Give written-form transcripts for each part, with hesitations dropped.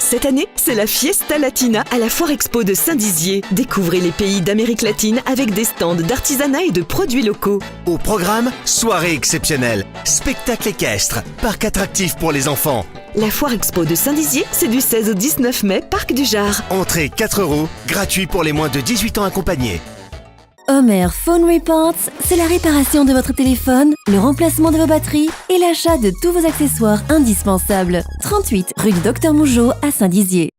Cette année, c'est la Fiesta Latina à la Foire Expo de Saint-Dizier. Découvrez les pays d'Amérique latine avec des stands d'artisanat et de produits locaux. Au programme, soirée exceptionnelle, spectacle équestre, parc attractif pour les enfants. La Foire Expo de Saint-Dizier, c'est du 16 au 19 mai, Parc du Jard. Entrée 4 €, gratuit pour les moins de 18 ans accompagnés. Homer Phone Reports, c'est la réparation de votre téléphone, le remplacement de vos batteries et l'achat de tous vos accessoires indispensables. 38 rue du Docteur Mougeot à Saint-Dizier.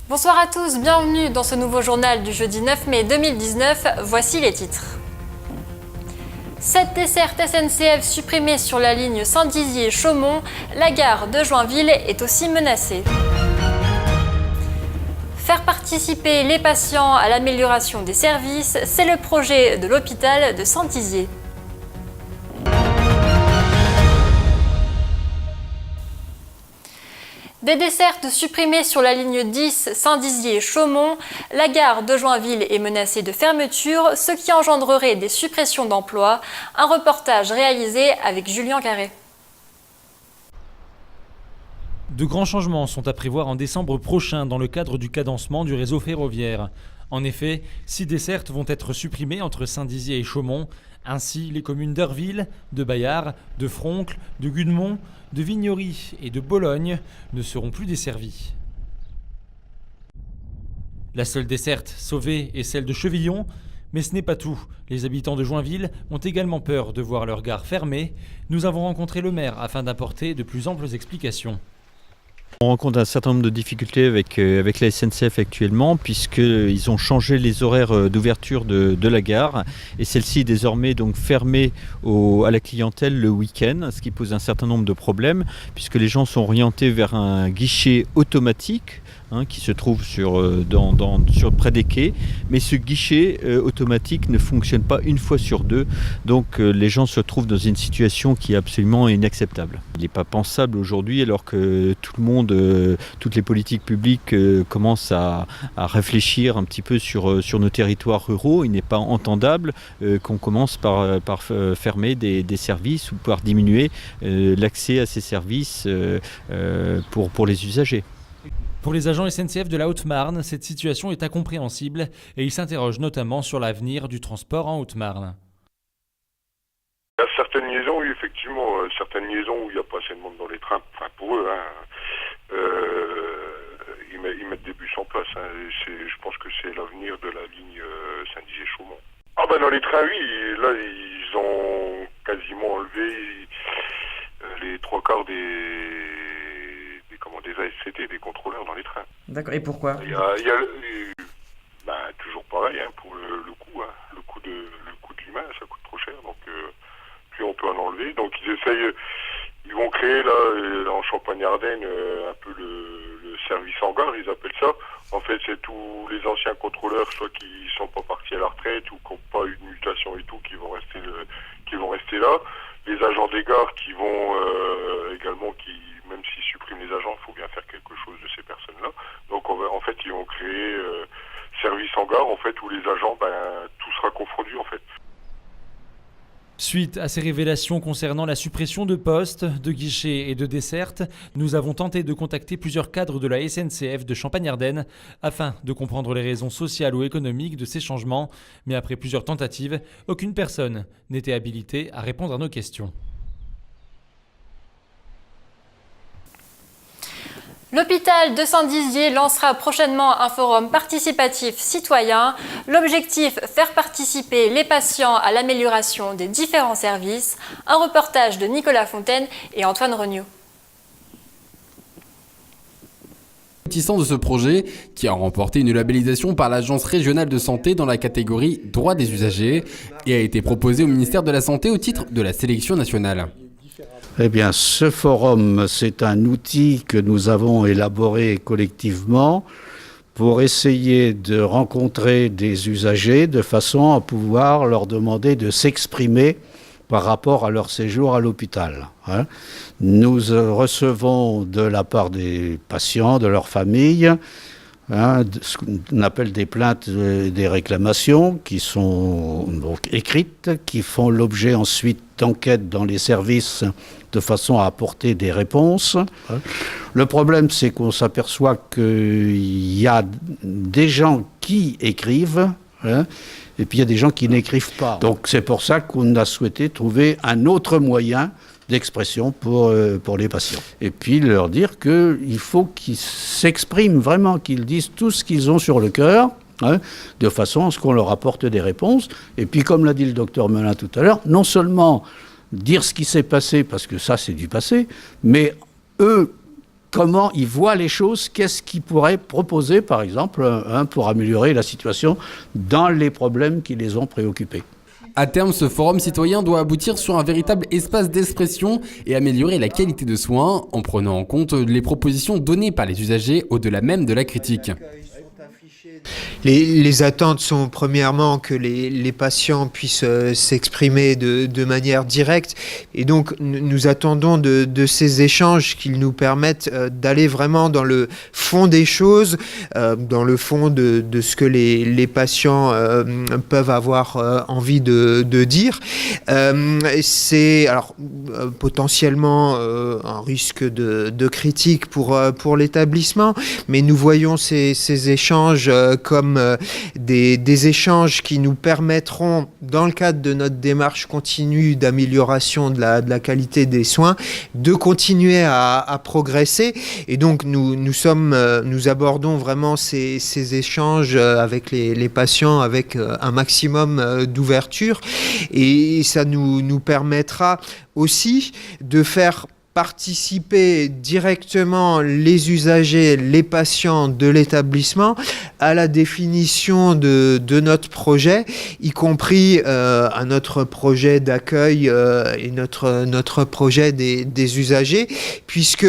Bonsoir à tous, bienvenue dans ce nouveau journal du jeudi 9 mai 2019. Voici les titres. 7 dessertes SNCF supprimées sur la ligne Saint-Dizier-Chaumont. La gare de Joinville est aussi menacée. Faire participer les patients à l'amélioration des services, c'est le projet de l'hôpital de Saint-Dizier. Des dessertes supprimées sur la ligne 10 Saint-Dizier-Chaumont, la gare de Joinville est menacée de fermeture, ce qui engendrerait des suppressions d'emplois. Un reportage réalisé avec Julien Carré. De grands changements sont à prévoir en décembre prochain dans le cadre du cadencement du réseau ferroviaire. En effet, 6 dessertes vont être supprimées entre Saint-Dizier et Chaumont. Ainsi, les communes d'Heurville, de Bayard, de Froncles, de Gudemont, de Vignory et de Bologne ne seront plus desservies. La seule desserte sauvée est celle de Chevillon, mais ce n'est pas tout. Les habitants de Joinville ont également peur de voir leur gare fermée. Nous avons rencontré le maire afin d'apporter de plus amples explications. On rencontre un certain nombre de difficultés avec la SNCF actuellement, puisqu'ils ont changé les horaires d'ouverture de la gare, et celle-ci est désormais donc fermée à la clientèle le week-end, ce qui pose un certain nombre de problèmes, puisque les gens sont orientés vers un guichet automatique qui se trouve près des quais, mais ce guichet automatique ne fonctionne pas une fois sur deux, donc les gens se trouvent dans une situation qui est absolument inacceptable. Il n'est pas pensable aujourd'hui, alors que tout le monde, toutes les politiques publiques commencent à réfléchir un petit peu sur nos territoires ruraux. Il n'est pas entendable qu'on commence par fermer des services ou par diminuer l'accès à ces services pour les usagers. Pour les agents SNCF de la Haute-Marne, cette situation est incompréhensible et ils s'interrogent notamment sur l'avenir du transport en Haute-Marne. Il y a certaines liaisons, oui, effectivement, certaines liaisons où il n'y a pas assez de monde dans les trains, enfin pour eux, ils mettent des bus en place. Je pense que c'est l'avenir de la ligne Saint-Dizier-Chaumont. Ah ben dans les trains, oui, là ils ont quasiment enlevé les 3/4 des ASCT, des contrôleurs dans les trains. D'accord, et pourquoi? Il y a toujours pareil, pour le coût de l'humain, ça coûte trop cher, donc plus on peut en enlever. Donc ils vont créer là en Champagne-Ardenne un peu le service hangar, ils appellent ça. En fait, c'est tous les anciens contrôleurs, soit qui sont pas partis à la retraite ou qui n'ont pas eu de mutation et tout, qui vont rester là. Les agents des gares qui vont également, même s'ils suppriment les agents, il faut bien faire quelque chose de ces personnes-là. Donc en fait, ils vont créer service hangar, en fait, où les agents, tout sera confondu, en fait. Suite à ces révélations concernant la suppression de postes, de guichets et de dessertes, nous avons tenté de contacter plusieurs cadres de la SNCF de Champagne-Ardenne afin de comprendre les raisons sociales ou économiques de ces changements. Mais après plusieurs tentatives, aucune personne n'était habilitée à répondre à nos questions. L'hôpital de Saint-Dizier lancera prochainement un forum participatif citoyen. L'objectif, faire participer les patients à l'amélioration des différents services. Un reportage de Nicolas Fontaine et Antoine Regnault. De ce projet qui a remporté une labellisation par l'Agence régionale de santé dans la catégorie droits des usagers et a été proposé au ministère de la Santé au titre de la sélection nationale. Eh bien, ce forum, c'est un outil que nous avons élaboré collectivement pour essayer de rencontrer des usagers de façon à pouvoir leur demander de s'exprimer par rapport à leur séjour à l'hôpital. Nous recevons de la part des patients, de leurs familles, ce qu'on appelle des plaintes et des réclamations qui sont donc écrites, qui font l'objet ensuite d'enquêtes dans les services de façon à apporter des réponses. Le problème, c'est qu'on s'aperçoit qu'il y a des gens qui écrivent, et puis il y a des gens qui n'écrivent pas. Donc c'est pour ça qu'on a souhaité trouver un autre moyen d'expression pour les patients. Et puis leur dire qu'il faut qu'ils s'expriment vraiment, qu'ils disent tout ce qu'ils ont sur le cœur, de façon à ce qu'on leur apporte des réponses. Et puis comme l'a dit le docteur Melin tout à l'heure, non seulement dire ce qui s'est passé, parce que ça c'est du passé, mais eux, comment ils voient les choses, qu'est-ce qu'ils pourraient proposer par exemple pour améliorer la situation dans les problèmes qui les ont préoccupés. À terme, ce forum citoyen doit aboutir sur un véritable espace d'expression et améliorer la qualité de soins en prenant en compte les propositions données par les usagers au-delà même de la critique. Les attentes sont premièrement que les patients puissent s'exprimer de manière directe et donc nous attendons de ces échanges qu'ils nous permettent d'aller vraiment dans le fond des choses, dans le fond de ce que les patients peuvent avoir envie de dire. C'est alors potentiellement un risque de critique pour l'établissement, mais nous voyons ces échanges comme des échanges qui nous permettront, dans le cadre de notre démarche continue d'amélioration de la qualité des soins, de continuer à progresser. Et donc nous abordons vraiment ces échanges avec les patients avec un maximum d'ouverture, et ça nous permettra aussi de faire participer directement les usagers, les patients de l'établissement à la définition de notre projet, y compris à notre projet d'accueil et notre projet des usagers, puisque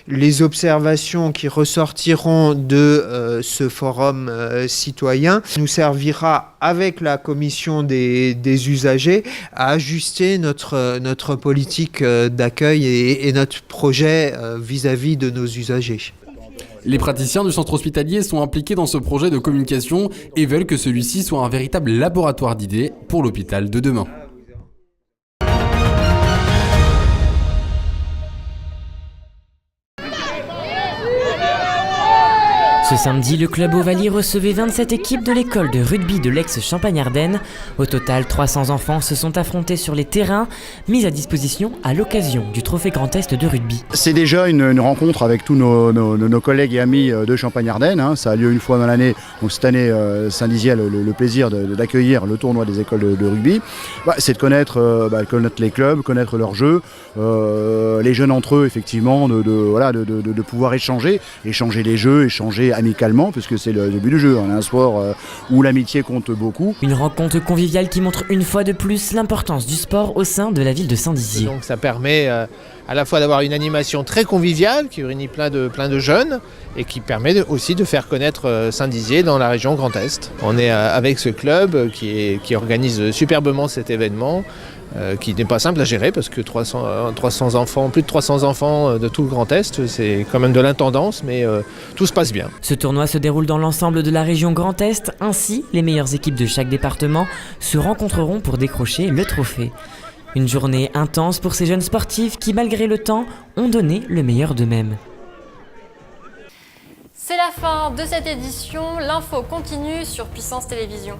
les observations qui ressortiront de ce forum citoyen nous servira avec la commission des usagers à ajuster notre politique d'accueil et notre projet vis-à-vis de nos usagers. Les praticiens du centre hospitalier sont impliqués dans ce projet de communication et veulent que celui-ci soit un véritable laboratoire d'idées pour l'hôpital de demain. Ce samedi, le club Ovalie recevait 27 équipes de l'école de rugby de l'ex-Champagne-Ardenne. Au total, 300 enfants se sont affrontés sur les terrains mis à disposition à l'occasion du Trophée Grand Est de rugby. C'est déjà une rencontre avec tous nos collègues et amis de Champagne-Ardenne. Ça a lieu une fois dans l'année. Donc cette année, Saint-Dizier a le plaisir d'accueillir le tournoi des écoles de rugby. C'est de connaître les clubs, connaître leurs jeux, les jeunes entre eux, effectivement, de pouvoir échanger les jeux, échanger amicalement, puisque c'est le but du jeu. On a un sport où l'amitié compte beaucoup. Une rencontre conviviale qui montre une fois de plus l'importance du sport au sein de la ville de Saint-Dizier. Donc ça permet à la fois d'avoir une animation très conviviale qui réunit plein de jeunes et qui permet aussi de faire connaître Saint-Dizier dans la région Grand Est. On est avec ce club qui organise superbement cet événement. Qui n'est pas simple à gérer parce que 300 enfants, plus de 300 enfants de tout le Grand Est, c'est quand même de l'intendance, mais tout se passe bien. Ce tournoi se déroule dans l'ensemble de la région Grand Est, ainsi les meilleures équipes de chaque département se rencontreront pour décrocher le trophée. Une journée intense pour ces jeunes sportifs qui, malgré le temps, ont donné le meilleur d'eux-mêmes. C'est la fin de cette édition, l'info continue sur Puissance Télévisions.